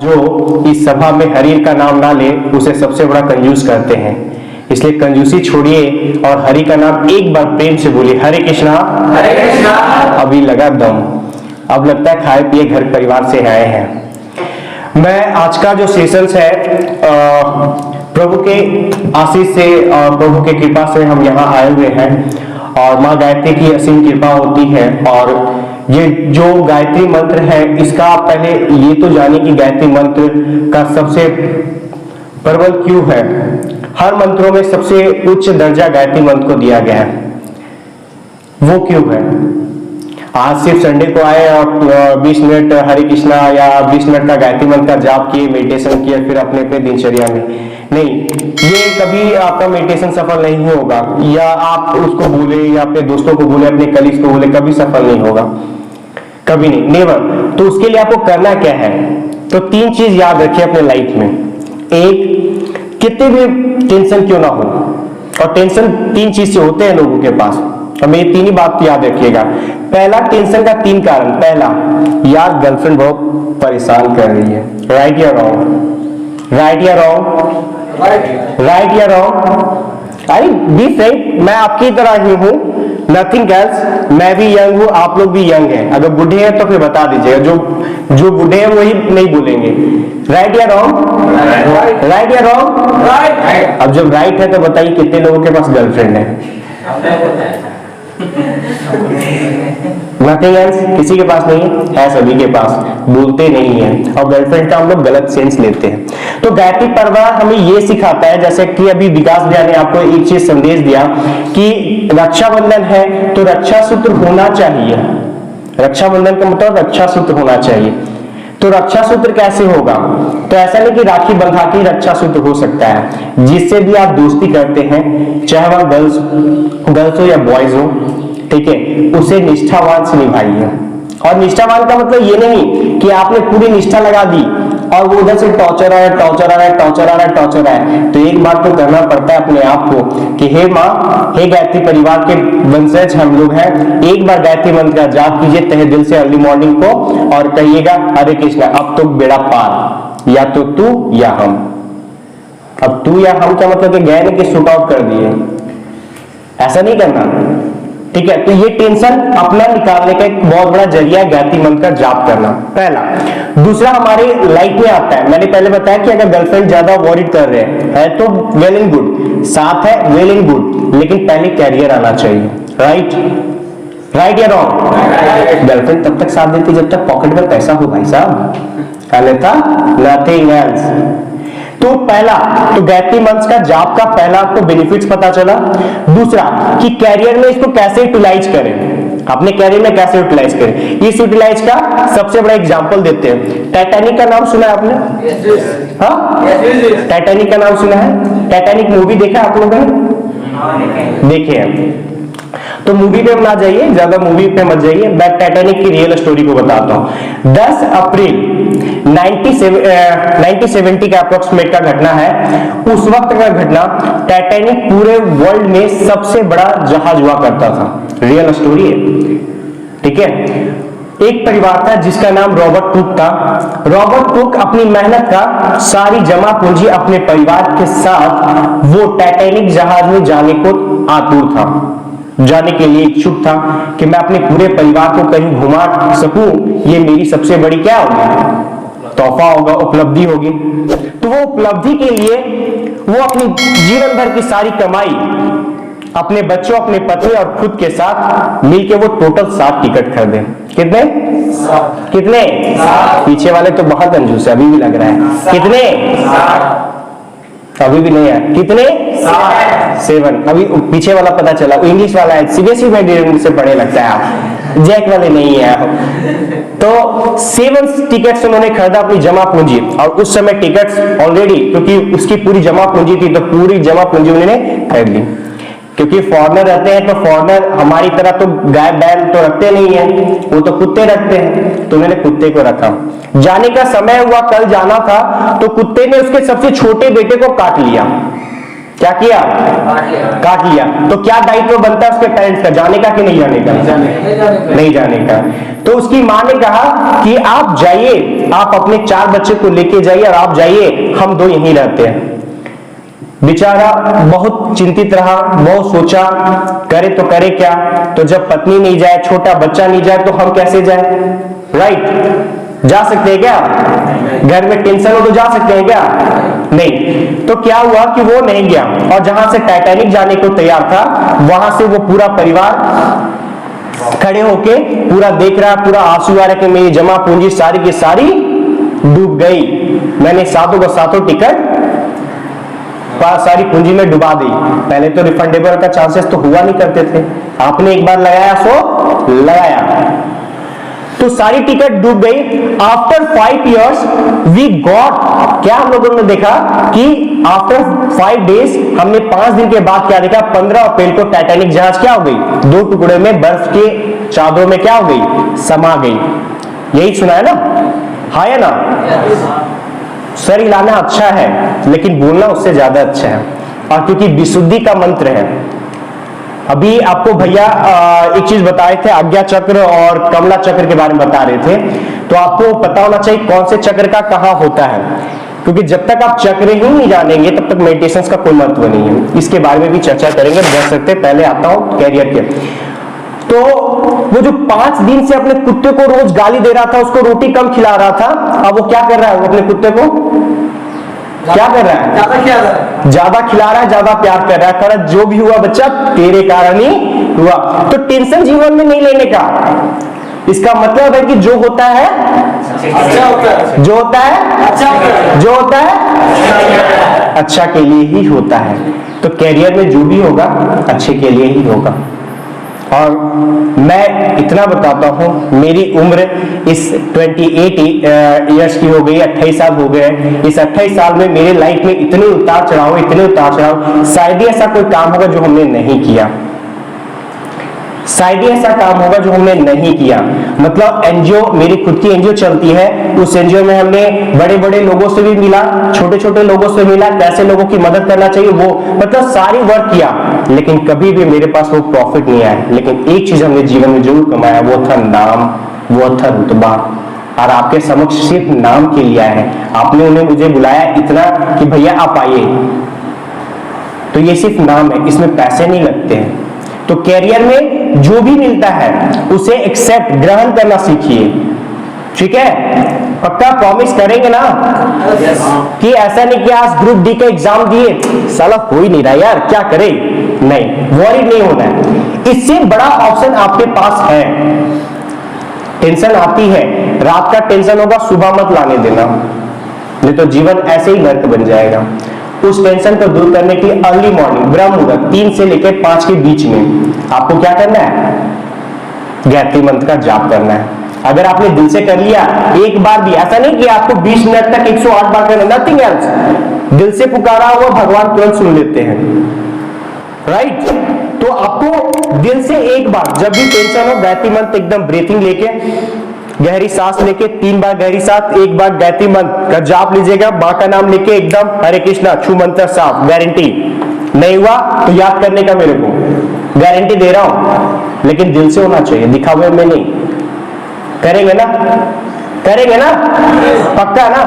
जो इस सभा में हरि का नाम ना ले उसे सबसे बड़ा कंजूस करते हैं। इसलिए कंजूसी छोड़िए और हरि का नाम एक बार प्रेम से बोलिए, हरे कृष्णा हरे कृष्णा। अभी लगा दम, अब लगता है खाए पिए घर परिवार से आए हैं। मैं आज का जो सेशंस है प्रभु के आशीष से और प्रभु के कृपा से हम यहाँ आए हुए हैं और माँ गायत्री की असीम कृपा होती है। और ये जो गायत्री मंत्र है इसका पहले ये तो जाने कि गायत्री मंत्र का सबसे प्रबल क्यों है। हर मंत्रों में सबसे उच्च दर्जा गायत्री मंत्र को दिया गया है, वो क्यों है। आज सिर्फ संडे को आए और 20 मिनट हरे कृष्णा या 20 मिनट का गायत्री मंत्र का जाप किए, मेडिटेशन किए, फिर अपने अपने दिनचर्या में नहीं, ये कभी आपका मेडिटेशन सफल नहीं होगा। या आप उसको बोले या अपने दोस्तों को बोले, अपने कलीग्स को बोले, कभी सफल नहीं होगा, कभी नहीं, नेवर। तो उसके लिए आपको करना क्या है, तो 3 चीज याद रखिए अपने लाइफ में। एक, कितने भी टेंशन क्यों ना हो, और टेंशन 3 चीज से होते हैं लोगों के पास, तो मेरी 3 ही बात याद रखिएगा। पहला, टेंशन का 3 कारण। पहला, यार गर्लफ्रेंड बहुत परेशान कर रही है, राइट या रॉन्ग, राइट या रॉन्ग, राइट या रॉन्ग। आई बी फ्रैंक, मैं आपकी तरह ही हूं, नथिंग एल्स। मैं भी यंग हूं, आप लोग भी यंग हैं। अगर बूढ़े हैं तो फिर बता दीजिएगा, जो बूढ़े हैं वही नहीं बोलेंगे। राइट या रॉन्ग, राइट या रॉन्ग, राइट। अब जब राइट है तो बताइए कितने लोगों के पास गर्लफ्रेंड है। नथिंग एल्स, किसी के पास नहीं है, सभी के पास, बोलते नहीं है। और गर्लफ्रेंड का हम लोग गलत सेंस लेते हैं। तो गायत्री पर्व हमें ये सिखाता है, जैसे कि अभी विकास भैया ने आपको एक चीज संदेश दिया कि रक्षाबंधन है तो रक्षा सूत्र होना चाहिए। रक्षाबंधन का मतलब रक्षा सूत्र होना चाहिए। तो रक्षा सूत्र कैसे होगा, तो ऐसा नहीं कि राखी बंधा के रक्षा सूत्र हो सकता है। जिससे भी आप दोस्ती करते हैं, चाहे वह गर्ल्स हो या बॉयज हो, ठीक है, उसे निष्ठावान से निभाइए। और निष्ठावान का मतलब ये नहीं कि आपने पूरी निष्ठा लगा दी और वो उधर से टॉर्चर आ रहा है, टॉर्चर आ रहा है, टॉर्चर आ रहा है, टॉर्चर आ रहा है। तो एक बात तो करना पड़ता है अपने आप को कि हे माँ, हे गायत्री परिवार के वंशज हम लोग हैं, एक बार गायत्री मंत्र का जाप कीजिए तहे दिल से अर्ली मॉर्निंग को और कहिएगा हरे कृष्णा, अब तो बेड़ा पार, या तो तू या हम। अब तू या हम क्या मतलब कि गए कि शूट आउट कर दिए, ऐसा नहीं करना, ठीक है। तो ये टेंशन अपना निकालने का एक बहुत बड़ा जरिया है गायत्री मंत्र का जाप करना, पहला। दूसरा, हमारे लाइफ में आता है, मैंने पहले बताया कि अगर गर्लफ्रेंड ज्यादा वॉरिड कर रहे हैं तो वेल एंड गुड, साथ है वेल एंड गुड, लेकिन पहले कैरियर आना चाहिए। राइट, राइट या रॉन्ग। गर्लफ्रेंड तब तक साथ देती जब तक पॉकेट में पैसा हो भाई साहब, अन्यथा नथिंग एल्स। तो पहला, तो गायत्री मंत्र का जाप का पहला आपको बेनिफिट्स पता चला। दूसरा, कि कैरियर में इसको कैसे यूटिलाइज करें, अपने कैरियर में कैसे यूटिलाइज करें। इस यूटिलाइज का सबसे बड़ा एग्जांपल देते हैं। टाइटैनिक का नाम सुना है आपने? हाँ, टाइटैनिक का नाम सुना है? टाइटैनिक मूवी देखा आप लोगों ने? देखे हैं तो मूवी पे ना जाइए, ज्यादा मूवी पे मत जाइए, मैं टाइटैनिक की रियल स्टोरी को बताता हूं। 10 अप्रैल 1970 का अप्रोक्सीमेट का घटना है। उस वक्त का घटना, टाइटैनिक पूरे वर्ल्ड में सबसे बड़ा जहाज हुआ करता था, रियल स्टोरी है, ठीक है। एक परिवार था जिसका नाम रॉबर्ट कुक था। रॉबर्ट कुक अपनी मेहनत का सारी जमा पूंजी अपने परिवार के साथ वो टाइटैनिक जहाज में जाने को आतुर था, जाने के लिए इच्छुक था कि मैं अपने पूरे परिवार को कहीं घुमा सकूं, ये मेरी सबसे बड़ी क्या होगी, तोहफा होगा, उपलब्धि होगी। तो वो उपलब्धि के लिए वो अपनी जीवन भर की सारी कमाई अपने बच्चों, अपने पत्नी और खुद के साथ मिलके वो टोटल 7 टिकट खरीदे। कितने? कितने? पीछे वाले तो बहुत कंजूस है, अभी भी लग रहा है। कितने? अभी भी नहीं है। कितने? 7। अभी पीछे वाला पता चला, इंग्लिश वाला है, सीबीएसई में से पढ़े लगता है आप, जैक वाले नहीं है आप। तो 7 टिकट्स उन्होंने खरीदा अपनी जमा पूंजी। और उस समय टिकट्स ऑलरेडी, क्योंकि उसकी पूरी जमा पूंजी थी, तो पूरी जमा पूंजी उन्होंने खरीद ली। क्योंकि फॉरेनर रहते हैं तो फॉरेनर हमारी तरह तो गाय बैल तो रखते नहीं है, वो तो कुत्ते रखते हैं, तो उन्होंने कुत्ते को रखा। जाने का समय हुआ, कल जाना था, तो कुत्ते ने उसके सबसे छोटे बेटे को काट लिया। क्या किया? काट लिया। तो क्या दायित्व बनता है उसके पेरेंट्स का? जाने का कि नहीं जाने का? नहीं जाने का। तो उसकी मां ने कहा कि आप जाइए, आप अपने 4 बच्चे को लेके जाइए और आप जाइए, हम 2 यहीं रहते हैं। बेचारा बहुत चिंतित रहा, बहुत सोचा करे तो करे क्या। तो जब पत्नी नहीं जाए, छोटा बच्चा नहीं जाए, तो हम कैसे जाए? राइट? जा सकते हैं क्या? घर में टेंशन हो तो जा सकते हैं क्या? नहीं। तो क्या हुआ कि वो नहीं गया, और जहां से टाइटैनिक जाने को तैयार था वहां से वो पूरा परिवार खड़े होके पूरा देख रहा, पूरा आंसू आ रहा कि मेरी जमा पूंजी सारी की सारी डूब गई, मैंने सातों को सातों टिकट सारी पूंजी में डुबा दी। पहले तो रिफंडेबल का चांसेस तो हुआ नहीं करते थे, आपने एक बार लगाया सो लगाया, तो सारी टिकट डूब गई। आफ्टर 5 years वी गॉट, क्या हम लोगों ने देखा कि आफ्टर 5 days, हमने 5 दिन के बाद क्या देखा? 15 अप्रैल को टाइटैनिक जहाज क्या हो गई? 2 टुकड़े में बर्फ के चादरों में क्या हो गई? समा गई। यही सुना है ना? हाँ या ना? सर हिलाना अच्छा है, लेकिन बोलना उससे ज्यादा अच्छा है, और क्योंकि विशुद्धि का मंत्र है। अभी आपको भैया एक चीज बताए थे, आज्ञा चक्र और कमला चक्र के बारे में बता रहे थे। तो आपको पता होना चाहिए कौन से चक्र का कहां होता है, क्योंकि जब तक आप चक्र ही नहीं जानेंगे तब तक मेडिटेशन का कोई महत्व नहीं है। इसके बारे में भी चर्चा करेंगे, देख सकते हैं। पहले आता हूं कैरियर के। तो वो जो 5 दिन से अपने कुत्ते को रोज गाली दे रहा था, उसको रोटी कम खिला रहा था, अब वो क्या कर रहा है? वो अपने कुत्ते को क्या कर रहा है? ज्यादा खिला रहा है, ज्यादा प्यार कर रहा है। कह रहा जो भी हुआ बच्चा तेरे कारण ही हुआ। तो टेंशन जीवन में नहीं लेने का, इसका मतलब है कि जो होता है अच्छा होता है, जो होता है अच्छा होता है, जो होता है अच्छा के लिए ही होता है। तो कैरियर में जो भी होगा अच्छे के लिए ही होगा। और मैं इतना बताता हूं, मेरी उम्र इस 28 ईयर्स की हो गई, 28 साल हो गए। इस 28 साल में मेरे लाइफ में इतने उतार चढ़ाव, शायद ही ऐसा कोई काम होगा जो हमने नहीं किया, शायद ही ऐसा काम होगा जो हमने नहीं किया। मतलब एनजीओ, मेरी खुद की एनजीओ चलती है, उस एनजीओ में हमने बड़े बड़े लोगों से भी मिला, छोटे छोटे लोगों से मिला, कैसे लोगों की मदद करना चाहिए वो, मतलब सारी वर्क किया, लेकिन कभी भी मेरे पास वो प्रॉफिट नहीं आया। लेकिन एक चीज हमने जीवन में जरूर कमाया, वो था नाम, वो था रुतबा। और आपके समक्ष सिर्फ नाम के लिए आया है, आपने उन्हें मुझे बुलाया इतना कि भैया आप आइए, तो ये सिर्फ नाम है, इसमें पैसे नहीं लगते हैं। तो कैरियर में जो भी मिलता है उसे एक्सेप्ट, ग्रहण करना सीखिए, ठीक है? पक्का प्रॉमिस करेंगे ना? कि ऐसा नहीं कि आज ग्रुप डी का एग्जाम दिए, साला हो ही नहीं रहा यार, क्या करे? नहीं, वरी नहीं होना है। इससे बड़ा ऑप्शन आपके पास है। टेंशन आती है, रात का टेंशन होगा, सुबह मत लाने देना, नहीं तो जीवन ऐसे ही नर्क बन जाएगा। उस टेंशन को दूर करने के लिए अर्ली मॉर्निंग, ब्रह्म मुहूर्त 3 से लेकर 5 के बीच में आपको क्या करना है? गायत्री मंत्र का जाप करना है। अगर आपने दिल से कर लिया एक बार भी, ऐसा नहीं कि आपको 20 मिनट तक 108 बार करना, नथिंग एल्स। दिल से पुकारा हुआ भगवान तुरंत सुन लेते हैं, राइट? तो आपको दिल से एक बार, जब भी टेंशन हो, गायत्री मंत्र एकदम ब्रीथिंग लेके, गहरी सांस लेके 3 बार गहरी सांस, 1 बार गायत्री मंत्र का जाप लीजिएगा, मां का नाम लेके एकदम हरे कृष्णा छू मंत्र साफ, गारंटी। नहीं हुआ तो याद करने का मेरे को, गारंटी दे रहा हूं, लेकिन दिल से होना चाहिए, दिखावे में नहीं। करेंगे ना? करेंगे ना? पक्का ना?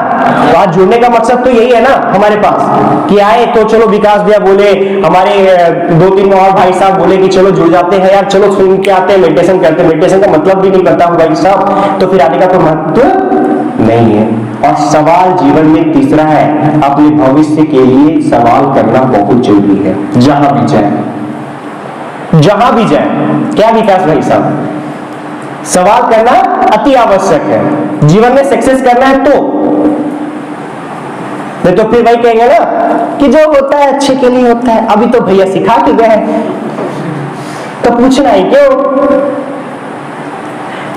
बात जुड़ने का मकसद तो यही है ना हमारे पास, कि आए तो चलो, विकास भैया बोले, हमारे 2-3 और भाई साहब बोले कि चलो जुड़ जाते हैं यार, चलो सुन के आते हैं, मेडिटेशन करते हैं। मेडिटेशन का मतलब भी नहीं पता हूं भाई साहब, तो फिर आने का कोई महत्व नहीं है। और सवाल जीवन में तीसरा है, अपने भविष्य के लिए सवाल करना बहुत जरूरी है। जहां भी जाए, जहां भी जाए, क्या विकास भाई साहब, सवाल करना अति आवश्यक है। जीवन में सक्सेस करना है तो, नहीं तो फिर भाई कहेंगे ना कि जो होता है अच्छे के लिए होता है। अभी तो भैया सिखा के गए, तो पूछना ही क्यों?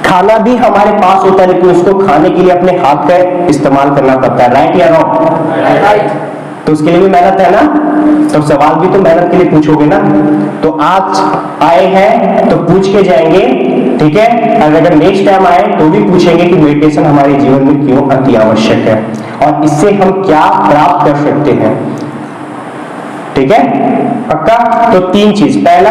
खाना भी हमारे पास होता है, लेकिन उसको खाने के लिए अपने हाथ का इस्तेमाल करना पड़ता है, राइट या रॉन्ग? राइट। तो उसके लिए भी मेहनत है ना, तो सवाल भी तो मेहनत के लिए पूछोगे ना। तो आज आए हैं तो पूछ के जाएंगे, ठीक है? अगर नेक्स्ट टाइम आए तो भी पूछेंगे कि मेडिटेशन हमारे जीवन में क्यों अति आवश्यक है और इससे हम क्या प्राप्त कर सकते हैं, ठीक है, पक्का। तो 3 चीज, पहला,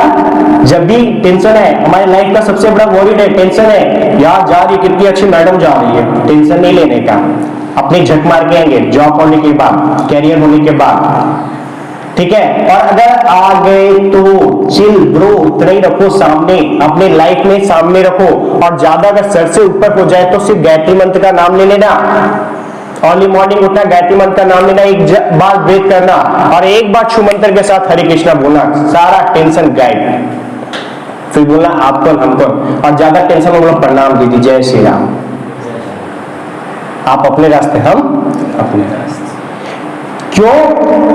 जब भी टेंशन है, हमारी लाइफ का सबसे बड़ा वॉरिड है, टेंशन है, यार जा रही, कितनी अच्छी मैडम जा रही है, टेंशन नहीं लेने का, अपने झक मार के आएंगे जॉब होने के बाद, कैरियर होने के बाद, ठीक है। और अगर आ गए तो चिल ब्रो, उतना ही रखो सामने, अपने लाइफ में सामने रखो। और ज्यादा अगर सर से ऊपर हो जाए तो सिर्फ गायत्री मंत्र का नाम ले लेना, अर्ली मॉर्निंग उठना, गायत्री मंत्र का नाम लेना, एक बार ब्रेक करना और एक बार छू मंत्र के साथ हरे कृष्णा बोलना, सारा टेंशन गायब। फिर बोलना आप कौन हम कौन, और ज्यादा टेंशन हो बोला प्रणाम दीदी, जय श्री राम। आप अपने रास्ते, हम अपने रास्ते। क्यों?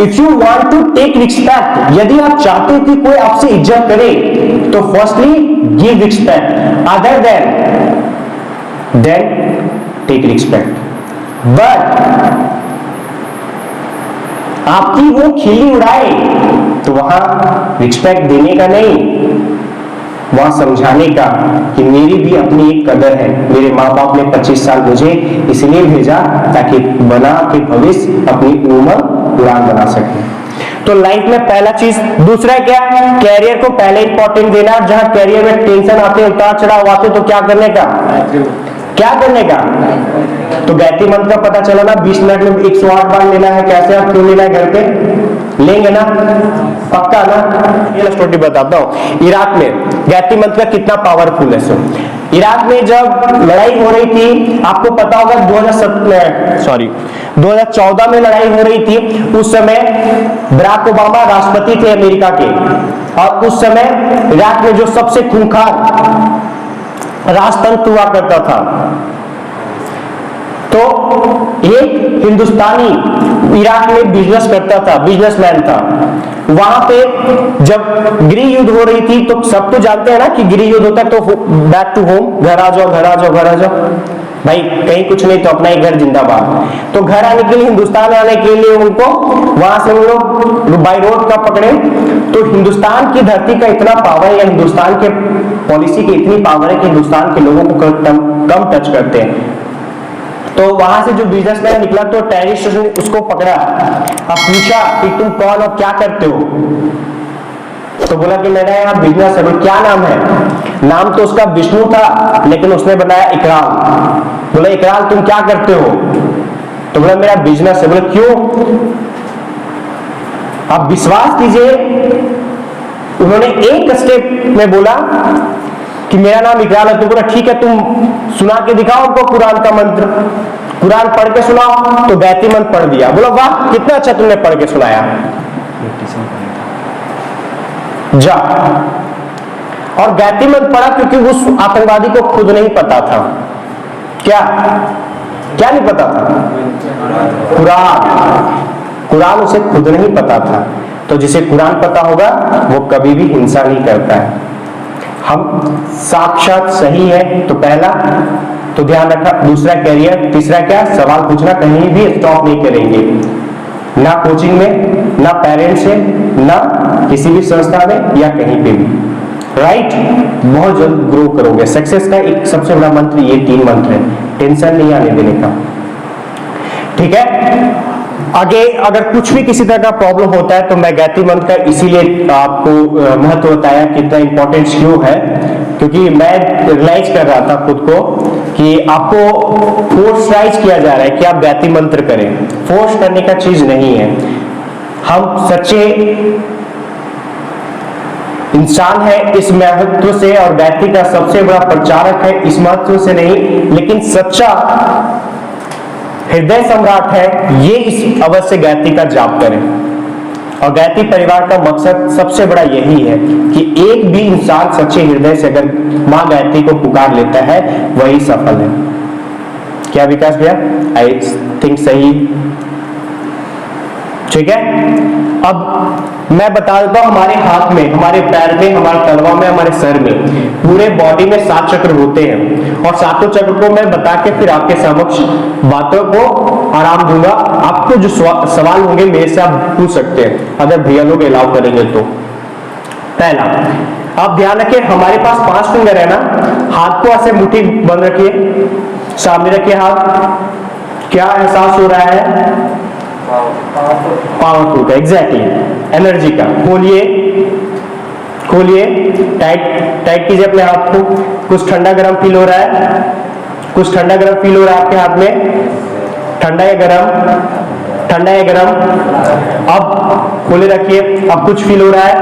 If you want to take respect, यदि आप चाहते कि कोई आपसे इज्जत करे तो firstly give respect, other than take respect. But आपकी वो खिल्ली उड़ाए तो वहां रिस्पेक्ट देने का नहीं, वहां समझाने का कि मेरी भी अपनी एक कदर है, मेरे माँ बाप ने 25 साल मुझे इसलिए भेजा ताकि बना के भविष्य अपनी उम्र उड़ान बना सके। तो लाइफ में पहला चीज। दूसरा क्या? कैरियर को पहले इंपॉर्टेंट देना। जहां कैरियर में टेंशन आते, उतार चढ़ाव आते, तो क्या करने का, क्या करने का? तो गायत्री मंत्र का पता चला ना, 20 मिनट में 108 बार लेना है। कैसे, आप क्यों लेना है, घर पे लेंगे ना, पक्का ना। ये स्टोरी बताता हूँ। इराक में गायत्री मंत्र कितना पावरफुल है। सुन, इराक में जब लड़ाई हो रही थी, आपको पता होगा 2014 में लड़ाई हो रही थी। उस समय बराक ओबामा राष्ट्रपति थे अमेरिका के, और उस समय इराक में जो सबसे खूंखार राजतंत्र हुआ करता था, तो एक हिंदुस्तानी इराक में बिजनेस करता था, बिजनेसमैन था। वहां पे जब गृह युद्ध हो रही थी, तो सब तो जानते हैं ना कि गृह युद्ध होता है तो बैक टू होम, घर आ जाओ, घर आ जाओ, घर आ जाओ भाई, कहीं कुछ नहीं तो अपना ही घर जिंदाबाद। तो घर आने के लिए, हिंदुस्तान आने के लिए उनको वहां से वो लोग बाई रोड का पकड़े। तो हिंदुस्तान की धरती का इतना पावर है, या हिंदुस्तान के पॉलिसी की इतनी पावर है कि हिंदुस्तान के लोगों को कम टच करते हैं। तो वहां से जो बिजनेसमैन निकला, तो टेररिस्ट ने उसको पकड़ा। अब पूछा कि तुम कौन और क्या करते हो? तो बोला कि मेरा यहाँ बिजनेस है। क्या नाम है? नाम तो उसका विष्णु था, लेकिन उसने बनाया इकराल। बोला इकराल तुम क्या करते हो? तो बोला मेरा बिजनेस है। बोला क्यों? आप विश्वास कीजिए, उन्होंने एक स्टेप में बोला कि मेरा नाम इकराल है। तो बोला ठीक है, तुम सुना के दिखाओ उनको कुरान का मंत्र, कुरान पढ़ के सुनाओ। तो गायत्री मंत्र पढ़ दिया। बोला वाह कितना अच्छा तुमने पढ़ के सुनाया, जा। और गायत्री मंत्र पढ़ा क्योंकि उस आतंकवादी को खुद नहीं पता था। क्या क्या नहीं पता था? कुरान उसे खुद नहीं पता था। तो जिसे कुरान पता होगा वो कभी भी हिंसा नहीं करता है। हम साक्षात सही है तो पहला तो ध्यान रखा। दूसरा कैरियर। तीसरा क्या? सवाल पूछना कहीं भी स्टॉप नहीं करेंगे, ना कोचिंग में, ना पेरेंट्स से, ना किसी भी संस्था में या कहीं पे भी, राइट? बहुत जल्द ग्रो करोगे। सक्सेस का एक सबसे बड़ा मंत्र ये 3 मंत्र है, टेंशन नहीं आने देने का, ठीक है। आगे अगर कुछ भी किसी तरह का प्रॉब्लम होता है तो मैं गायत्री मंत्र का इसीलिए आपको महत्व बताया कितना इंपॉर्टेंट क्यों है, क्योंकि मैं रियलाइज कर रहा था खुद को कि आपको फोर्सराइज किया जा रहा है कि आप गायत्री मंत्र करें। फोर्स करने का चीज नहीं है। हम सच्चे इंसान है इस महत्व से, और गायत्री का सबसे बड़ा प्रचारक है इस महत्व से नहीं, लेकिन सच्चा हृदय सम्राट है ये इस अवश्य गायत्री का जाप करें। और गायत्री परिवार का मकसद सबसे बड़ा यही है कि एक भी इंसान सच्चे हृदय से अगर मां गायत्री को पुकार लेता है वही सफल है। क्या विकास भैया? आई थिंक सही, ठीक है। अब मैं बता देता हूं, हमारे हाथ में, हमारे पैर में, हमारे तलवा में, हमारे सर में, पूरे बॉडी में 7 चक्र होते हैं। और 7 चक्र को मैं बता के फिर आपके समक्ष बातों को आराम दूंगा। आपको जो सवाल होंगे मेरे से आप पूछ सकते हैं, अगर भैया लोग अलाउ करेंगे तो। पहला, आप ध्यान रखिए, हमारे पास 5 फिंगर है ना, हाथ को ऐसे मुट्ठी बंद रखिए, सामने रखिए हाथ। क्या एहसास हो रहा है? पावरफुल का, एग्जैक्टली। एनर्जी का। खोलिए खोलिए, टाइट टाइट कीजिए अपने हाथ को। कुछ ठंडा गर्म फील हो रहा है, कुछ ठंडा गर्म फील हो रहा है आपके हाथ में, ठंडा या गर्म, ठंडा या गर्म। अब खोले रखिए, अब कुछ फील हो रहा है,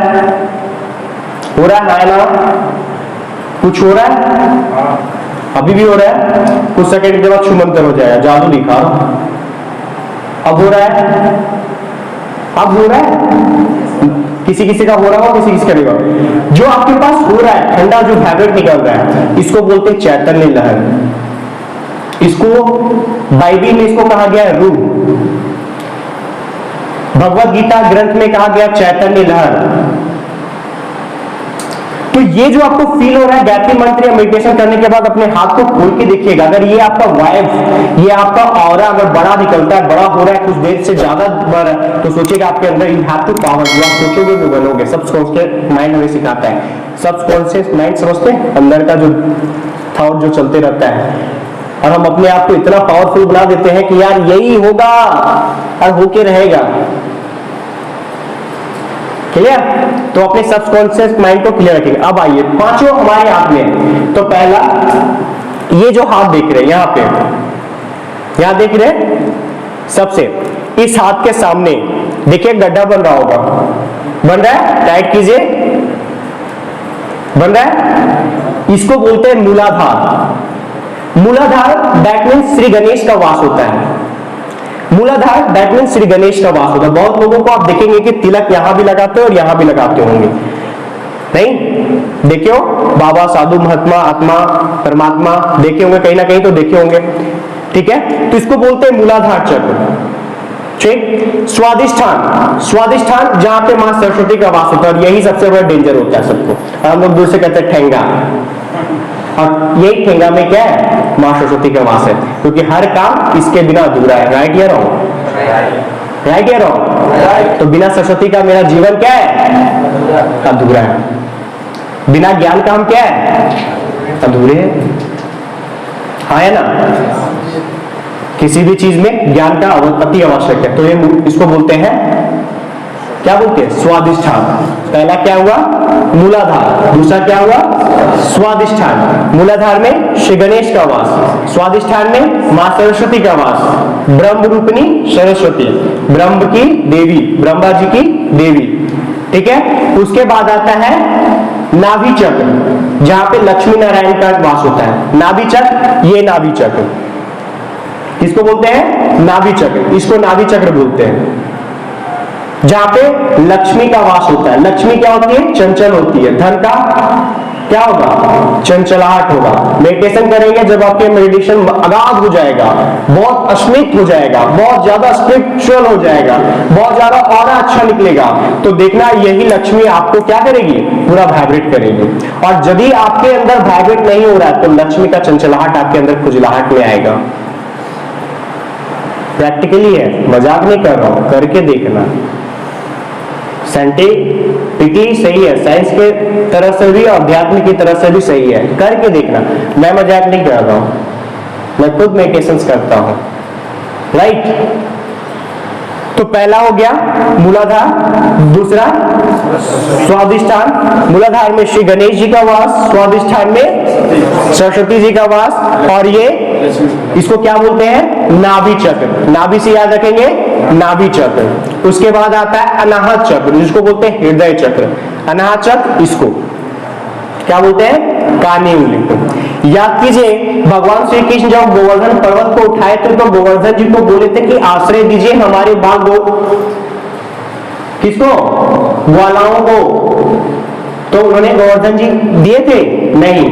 हो रहा है ना, कुछ हो रहा है, अभी भी हो रहा है, कुछ सेकंड के बाद छुमंतर हो जाएगा, जादू दिखा। अब हो रहा है, अब हो रहा है, किसी किसी का हो रहा हो, किसी किसी का नहीं हो रहा। जो आपके पास हो रहा है ठंडा, जो वाइब्रेट निकल रहा है, इसको बोलते हैं चैतन्य लहर। इसको बाइबल में इसको कहा गया है रूह, भगवत गीता ग्रंथ में कहा गया चैतन्य लहर। तो ये जो आपको फील हो रहा है गायत्री मंत्र या मेडिटेशन करने के बाद, अपने हाथ को खोल के देखिएगा। अगर ये आपका वाइब, ये आपका ऑरा अगर बड़ा निकलता है, बड़ा हो रहा है, कुछ देर से ज्यादा बढ़ रहा है, तो सोचिएगा आपके अंदर यू हैव टू पावर। जो आप सोचोगे वो बनोगे। सबकॉन्शियस माइंड हमें सिखाता है। सबकॉन्शियस माइंड समझते हैं, अंदर का जो थॉट जो चलते रहता है, और हम अपने आप को इतना पावरफुल बना देते हैं कि यार यही होगा और होके रहेगा। क्लियर? तो अपने सबकॉन्शियस माइंड को क्लियर रखेंगे। अब आइए, पांचों हमारे हाथ में। तो पहला, ये जो हाथ देख रहे हैं यहां पे, यहां देख रहे हैं, सबसे इस हाथ के सामने देखिए गड्ढा बन रहा होगा, बन रहा है, टाइट कीजिए, बन रहा है। इसको बोलते हैं मूलाधार। मूलाधार दैट मीन्स श्री गणेश का वास होता है। मूलाधार दैट मीन्स श्री गणेश का वास होता है। बहुत लोगों को आप देखेंगे कि तिलक यहां भी लगाते हो और यहां भी लगाते होंगे, नहीं देखियो? बाबा, साधु, महात्मा, आत्मा, परमात्मा देखे होंगे कहीं ना कहीं, तो देखे होंगे। ठीक है, तो इसको बोलते हैं मूलाधार चक्र। ठीक, स्वादिष्ठान, स्वादिष्ठान जहां पे मां सरस्वती का वास होता है, और यही सबसे बड़ा डेंजर होता है सबको। हम लोग दूर से कहते हैं ठेंगा, और यही ठेंगा में क्या है? मां सरस्वती का वास है, क्योंकि हर काम इसके बिना अधूरा है। राइट या रॉन्ग? राइट या रॉन्ग? तो बिना सरस्वती का मेरा जीवन क्या है? अधूरा है। बिना ज्ञान का हम क्या है? अधूरे हैं। हाँ है ना? किसी भी चीज में ज्ञान का अति आवश्यक है। तो ये इसको बोलते हैं, क्या बोलते हैं? स्वादिष्ठान। पहला क्या हुआ? मूलाधार। दूसरा क्या हुआ? स्वादिष्ठान। मूलाधार में श्री गणेश का वास, स्वादिष्ठान में मां सरस्वती का वास, ब्रह्म रूपिणी सरस्वती, ब्रह्म की देवी, ब्रह्मा जी की देवी। ठीक है, उसके बाद आता है नाभि चक्र, जहां पे लक्ष्मी नारायण का वास होता है। नाभि चक्र, ये नाभि चक्र किसको बोलते हैं? नाभि चक्र। इसको नाभि चक्र बोलते हैं, जहां पे लक्ष्मी का वास होता है। लक्ष्मी क्या होती है? चंचल होती है। धन का क्या होगा? चंचलाहट होगा। मेडिटेशन करेंगे जब आपके मेडिटेशन अगाध हो जाएगा, बहुत अस्मित हो जाएगा, बहुत ज्यादा स्पिरिचुअल हो जाएगा, बहुत ज्यादा ऑरा अच्छा निकलेगा, तो देखना यही लक्ष्मी आपको क्या करेगी? पूरा वाइब्रेट करेगी। और यदि आपके अंदर वाइब्रेट नहीं हो रहा है, तो लक्ष्मी का चंचलाहट आपके अंदर खुजलाहट में आएगा। प्रैक्टिकली है, मजाक नहीं कर रहा हूं, करके देखना। साइंटिफिकली सही है, साइंस के तरफ से भी और अध्यात्म की तरफ से भी सही है, करके देखना। मैं मजाक नहीं कर रहा हूं, मैं खुद मेडिटेशन करता हूं। राइट? तो पहला हो गया मूलाधार, दूसरा स्वादिष्ठान। मूलाधार में श्री गणेश जी का वास, स्वादिष्ठान में सरस्वती जी का वास, और ये इसको क्या बोलते हैं? नाभि चक्र। नाभि से याद रखेंगे, नाभि चक्र। उसके बाद आता है अनाहत चक्र, जिसको बोलते हैं हृदय चक्र। अनाहत चक्र इसको क्या बोलते हैं? कानी उंगली। याद कीजिए, भगवान श्री कृष्ण जब गोवर्धन पर्वत को उठाए थे, तो गोवर्धन जी को बोले थे कि आश्रय दीजिए हमारे बाल गो, किसको? ग्वालाओं को। तो उन्होंने गोवर्धन जी दिए थे? नहीं।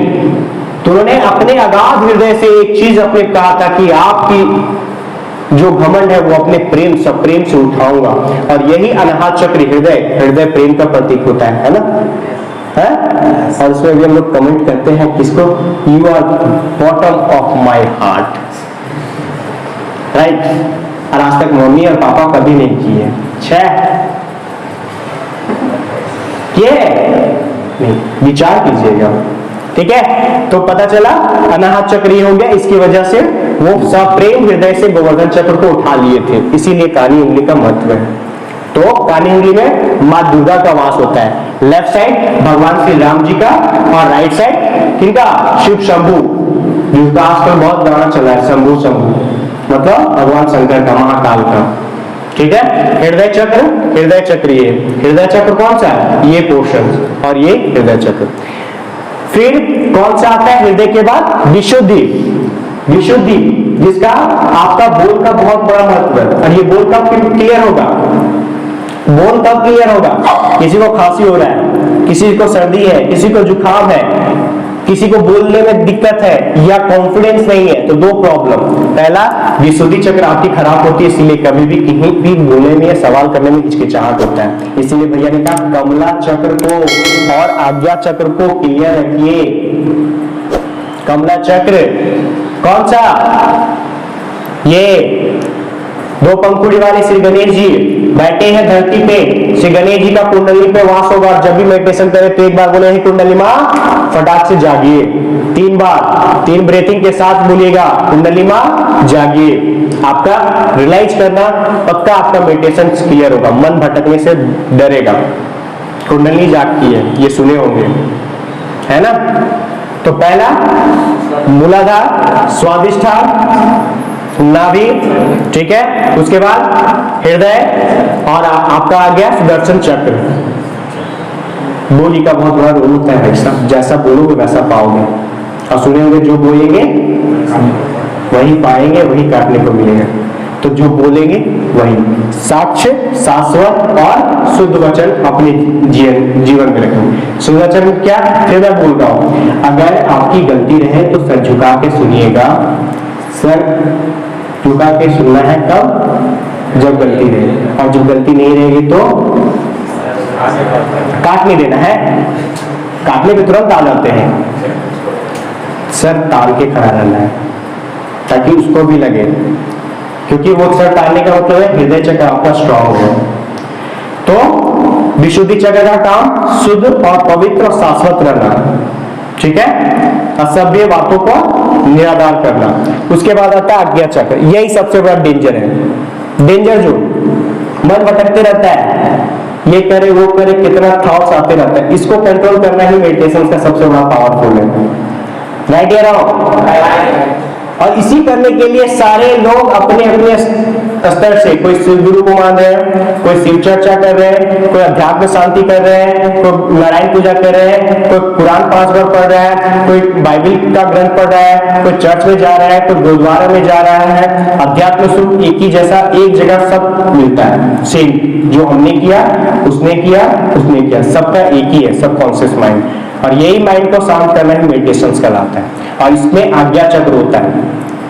तो उन्होंने अपने अगाध हृदय से एक चीज अपने कहा था कि आपकी जो घमंड है वो अपने प्रेम सब प्रेम से उठाऊंगा। और यही अनाहत चक्र हृदय, हृदय प्रेम का प्रतीक होता है ना? है? और उसमें भी हम लोग कमेंट करते हैं किसको? You are bottom of my heart. Right? और आज तक मम्मी और पापा कभी नहीं किए। नहीं, विचार कीजिएगा। ठीक है, तो पता चला अनाहत चक्र हो गया। इसकी वजह से वो सप्रेम हृदय से गोवर्धन चक्र को उठा लिए थे, इसीलिए कानी उंगली का महत्व है। तो कानी उंगली में माँ दुर्गा का वास होता है। लेफ्ट साइड भगवान श्री राम जी का और राइट साइड किनका, शिव शंभू, जिसका आजकल बहुत गाना चला है, शंभू शंभू, मतलब भगवान शंकर का, महाकाल का। ठीक है, हृदय चक्र, हृदय चक्र ये हृदय चक्र कौन सा है, ये पोर्शन, और ये हृदय चक्र। फिर कौन सा आता है हृदय के बाद, विशुद्धि, विशुद्धि जिसका आपका बोल का बहुत बड़ा महत्व है। और ये बोल कब क्लियर होगा, बोल कब क्लियर होगा, किसी को खांसी हो रहा है, किसी को सर्दी है, किसी को जुकाम है, किसी को बोलने में दिक्कत है या कॉन्फिडेंस नहीं है, तो दो प्रॉब्लम। पहला, विशुद्धि चक्र आपकी खराब होती है, इसीलिए कभी भी कहीं भी बोलने में, सवाल करने में हिचकिचाहट होता है। इसीलिए भैया ने कहा कमला चक्र को और आज्ञा चक्र को क्लियर रखिए। कमला चक्र कौन सा, ये दो पंखुड़ी वाले श्री गणेश जी बैठे हैं धरती पे, श्री गणेश जी का कुंडली पे वास होगा। और जब भी मेडिटेशन करें तो एक बार बोले, हे कुंडली माँ फटाक से जागिए, 3 बार 3 ब्रेथिंग के साथ बोलिएगा, कुंडली माँ जागिए। आपका रियलाइज करना पक्का, आपका मेडिटेशन क्लियर होगा, मन भटकने से डरेगा। कुंडली जागती है, ये सुने होंगे, है ना। तो पहला मूलाधार, स्वादिष्ठान, नाभि, ठीक है, उसके बाद हृदय, और आपका आ गया सुदर्शन चक्र। बोली का बहुत बड़ा रोल होता है भाई साहब, जैसा बोलोगे वैसा पाओगे, और सुने होंगे जो बोलेंगे वही पाएंगे, वही काटने को मिलेगा। तो जो बोलेंगे वही, साक्ष्य, शाश्वत और शुद्ध वचन अपने जीवन में रखेंगे। शुद्ध वचन क्या, फिर मैं बोल रहा हूं, अगर आपकी गलती रहे तो सर झुका के सुनिएगा। सर झुका के सुनना है कब, जब गलती रहे, और जब गलती नहीं रहेगी तो काट नहीं देना है। काटने पे तुरंत आ जाते हैं, सर ताल के खड़ा रहना है ताकि उसको भी लगे, क्योंकि वो सर टालने का मतलब है हृदय चक्र आपका स्ट्रांग हो। तो विशुद्धि चक्र का काम शुद्ध और पवित्र और शाश्वत रहना, ठीक है, असभ्य बातों को निराधार करना। उसके बाद आता है आज्ञा चक्र, यही सबसे बड़ा डेंजर है। डेंजर जो मन भटकते रहता है, ये करे वो करे, कितना थॉट्स आते रहता है, इसको कंट्रोल करना ही मेडिटेशन का सबसे बड़ा पावरफुल है। राइट या रॉन्ग। और इसी करने के लिए सारे लोग अपने अपने स्तर से, कोई शिव गुरु को मान रहे हैं, कोई शिव चर्चा कर रहे हैं, कोई अध्यात्म शांति कर रहे हैं, कोई नारायण पूजा कर रहे हैं, कोई कुरान 5 बार पढ़ रहा है, कोई बाइबल का ग्रंथ पढ़ रहा है, कोई चर्च में जा रहा है, कोई गुरुद्वारा में जा रहा है। अध्यात्म सुख एक ही जैसा, एक जगह सब मिलता है सेम, जो हमने किया उसने किया उसने किया, सबका एक ही है, सब कॉन्शियस माइंड। और यही माइंड को शांत करना ही मेडिटेशन कहलाता है। और इसमें आज्ञा चक्र होता है।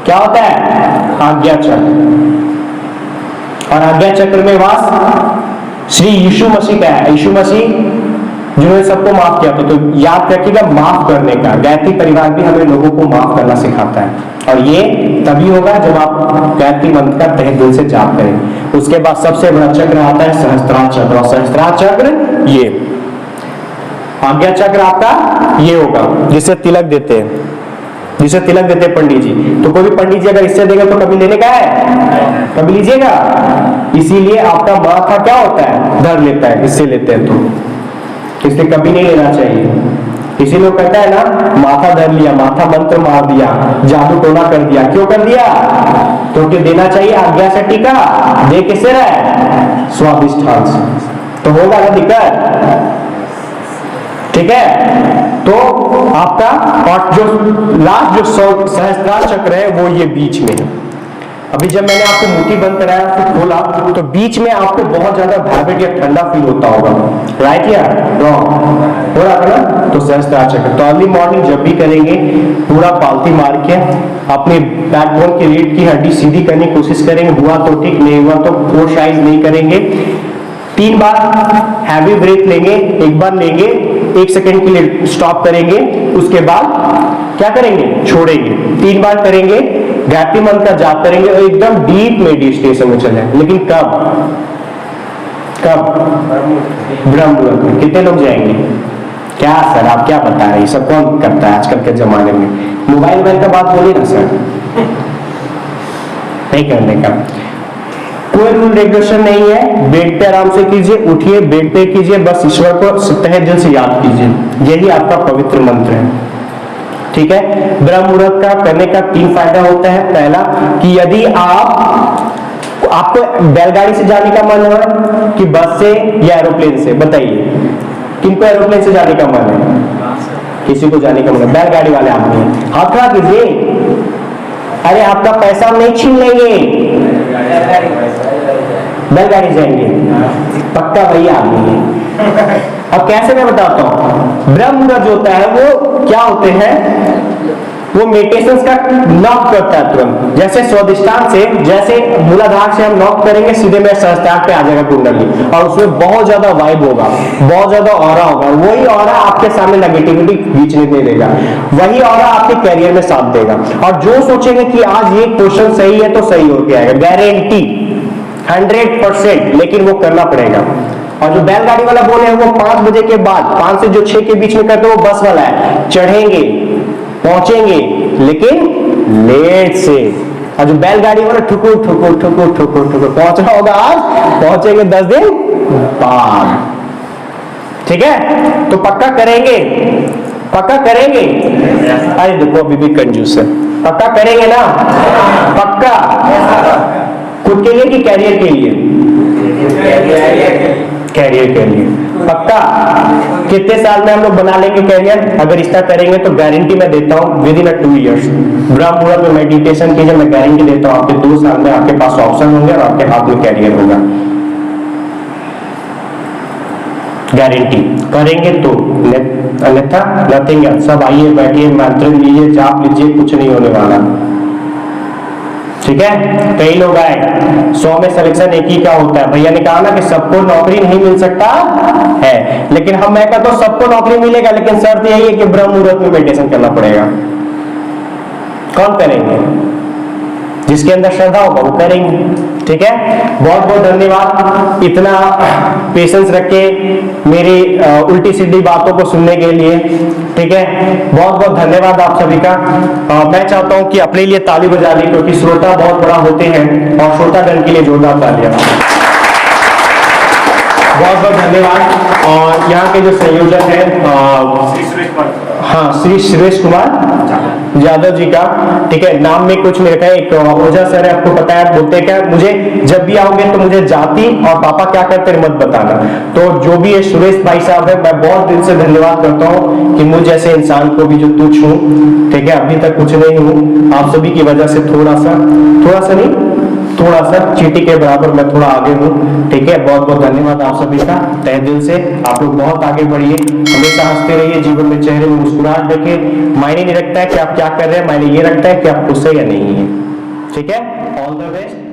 क्या होता है, आज्ञा चक्र। और आज्ञा चक्र में वास श्री यीशु मसीह का है। यीशु मसीह जिन्होंने सबको माफ किया था, तो याद रखिएगा माफ करने का। गायत्री परिवार भी हमें लोगों को माफ करना सिखाता है, और ये तभी होगा जब आप गायत्री मंत्र का तहे दिल से जाप करें। उसके बाद सबसे बड़ा चक्र आता है सहस्त्रार चक्र, और सहस्त्रार चक्र ये आज्ञा चक्र आपका ये होगा, जिसे तिलक देते हैं, जिसे तिलक देते हैं पंडित जी। तो कोई भी पंडित जी अगर इससे देगा तो कभी लेने का है, कभी लीजिएगा। इसीलिए आपका माथा क्या होता है, धर लेता है, इससे लेते हैं तो इसलिए कभी नहीं लेना चाहिए। इसी लोग कहता है ना, माथा धर लिया, माथा मंत्र मार दिया, जादू टोना कर दिया। क्यों कर दिया, तो क्या देना चाहिए आज्ञा से टीका, दे किससे रहे, स्वादिष्ठान से, तो होगा ना दिक्कत, ठीक है। तो आपका और जो लास्ट जो सहस्त्रार चक्र है वो ये बीच में है। अभी जब मैंने आपको मुट्ठी बंद कराया फिर खोला, तो बीच में आपको बहुत ज्यादा वाइब्रेट या ठंडा फील होता होगा, राइट या रॉन्ग, हो रहा था ना। तो सहस्त्रार चक्र तो अर्ली मॉर्निंग जब भी करेंगे, पूरा पालती मार के अपने बैकबोन की रीढ़ की हड्डी सीधी करने की कोशिश करेंगे। हुआ तो ठीक, नहीं हुआ तो फोर्स राइज नहीं करेंगे। 3 बार हैवी ब्रेथ लेंगे, एक बार लेंगे, 1 सेकेंड के लिए स्टॉप करेंगे, उसके बाद क्या करेंगे, छोड़ेंगे। 3 बार करेंगे, गायत्री मंत्र का जाप करेंगे और एकदम डीप मेडिटेशन में चले। लेकिन कब ब्रह्म मुहूर्त में। कितने लोग जाएंगे, क्या सर आप क्या बता रहे हैं, सब कौन करता है आजकल के जमाने में। मोबाइल का बात बोलिए ना सर, नहीं करने का। कोई रूल रेगुलेशन नहीं है, बेड पे आराम से कीजिए, उठिए, बेड पे कीजिए, बस ईश्वर को तहे दिल से याद कीजिए, यही आपका पवित्र मंत्र है। ठीक है। ब्रह्म मुहूर्त का करने का 3 फायदा होता है। पहला कि यदि आपको बैलगाड़ी से जाने का मन है कि बस से या एरोप्लेन से, बताइए किनको एरोप्लेन से जाने का मन है? किसी को जाने का मन है, बैलगाड़ी वाले आदमी हाथ खड़ा कीजिए। अरे आपका पैसा हम नहीं छीन लेंगे, बैलगाड़ी जाएंगे, पक्का वही आदमी है। अब कैसे मैं बताता हूं, ब्रह्म मुहूर्त जो होता है वो क्या होते हैं, वो मेडिटेशन का नॉक करता है तुरंत। जैसे स्वादिष्टान से, जैसे मूलाधार से हम नॉक करेंगे, सीधे मेरे सहस्त्रार पे आ जाएगा कुंडली, और उसमें बहुत ज्यादा वाइब होगा, बहुत ज्यादा ऑरा होगा। वही ऑरा आपके सामने नेगेटिविटी खींचने नहीं देगा, वही ऑरा आपके कैरियर में साथ देगा। और जो सोचेंगे कि आज ये क्वेश्चन सही है तो सही होके आएगा, गारंटी 100%, लेकिन वो करना पड़ेगा। और जो बैलगाड़ी वाला बोले हैं वो 5 बजे के बाद, 5 से जो 6 के बीच में करते हैं, वो बस वाला है, चढ़ेंगे पहुंचेंगे लेकिन लेट से। और जो बैलगाड़ी वाला ठुकुर ठुकुर ठुकुर ठुकुर ठुकुर पहुंचना होगा आज, पहुंचेंगे 10 दिन बाद। ठीक है, तो पक्का करेंगे, पक्का करेंगे। अरे देखो अभी भी कंजूस है, पक्का करेंगे ना? पक्का खुद के लिए कि कैरियर के लिए? कैरियर के लिए पक्का। कितने साल में हम लोग बना लेंगे कैरियर? अगर रिश्ता करेंगे तो गारंटी मैं देता हूं विद इन 2 इयर्स। ब्रह्म मुहूर्त में मेडिटेशन कीजिए, मैं गारंटी देता हूं आपके 2 साल में आपके पास ऑप्शन होंगे और आपके हाथ में कैरियर होगा, गारंटी। करेंगे तो, अन्यथा नथिंग एल्स। सब आइए बैठिए, मंत्र लीजिए, जाप लीजिए, कुछ नहीं होने वाला। ठीक है। कई लोग आए, 100 में सिलेक्शन एक ही का होता है। भैया ने कहा ना कि सबको नौकरी नहीं मिल सकता है, लेकिन हम मैं कहता हूं सबको नौकरी मिलेगा, लेकिन शर्त यही है कि ब्रह्म मुहूर्त में मेडिटेशन करना पड़ेगा। कौन करेंगे? जिसके अंदर श्रद्धा होगा वो करेंगे। ठीक है, बहुत बहुत धन्यवाद इतना पेशेंस रख के मेरी उल्टी सीधी बातों को सुनने के लिए। ठीक है, बहुत बहुत धन्यवाद आप सभी का। मैं चाहता हूं कि अपने लिए ताली बजा ली, क्योंकि श्रोता बहुत बड़ा होते हैं, और श्रोतागण के लिए जोरदार तालियां। बहुत बहुत धन्यवाद। और यहाँ के जो संयोजक है हाँ, श्री सुरेश कुमार यादव जी का, ठीक है, नाम में कुछ नहीं रखा है। एक ओझा सर है, आपको पता है, बोलते क्या, मुझे जब भी आओगे तो मुझे जाति और पापा क्या करते हैं मत बताना। तो जो भी ये सुरेश भाई साहब है, मैं बहुत दिल से धन्यवाद करता हूँ कि मुझ जैसे इंसान को भी जो तुच्छ हूँ, ठीक है, अभी तक कुछ नहीं हूँ, आप सभी की वजह से थोड़ा सा चींटी के बराबर मैं थोड़ा आगे हूँ। ठीक है, बहुत बहुत धन्यवाद आप सभी का तहे दिल से। आप लोग बहुत आगे बढ़िए, हमेशा हंसते रहिए, जीवन में चेहरे में मुस्कुराहट रखिए। मायने नहीं रखता है कि आप क्या कर रहे हैं, मायने ये रखता है कि आप खुश है या नहीं है। ठीक है, ऑल द बेस्ट।